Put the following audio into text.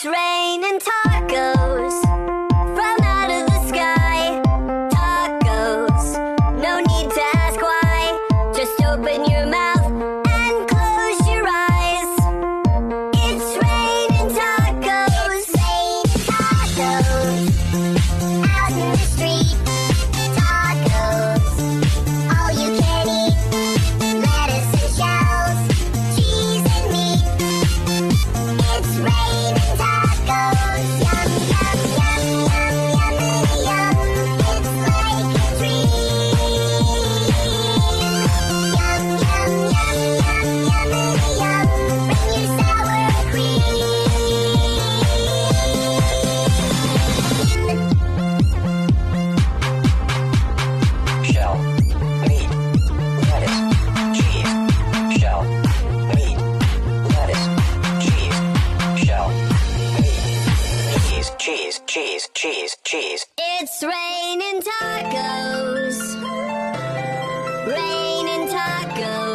It's raining tacos from out of the sky. Tacos, no need to ask why. Just open your mouth and close your eyes. It's raining tacos. It's raining tacos out in the street. Tacos, all you can eat. Lettuce and shells, cheese and meat. It's raining tacos. Yum, yum, yum, yum, yummity yum. It's like a dream. Yum, yum, yum, yum, yummity yum. Bring your sour cream. Shell, meat, lettuce, cheese. Shell, meat, lettuce, cheese. Shell, meat, cheese, cheese, cheese, cheese. It's raining tacos. Raining tacos.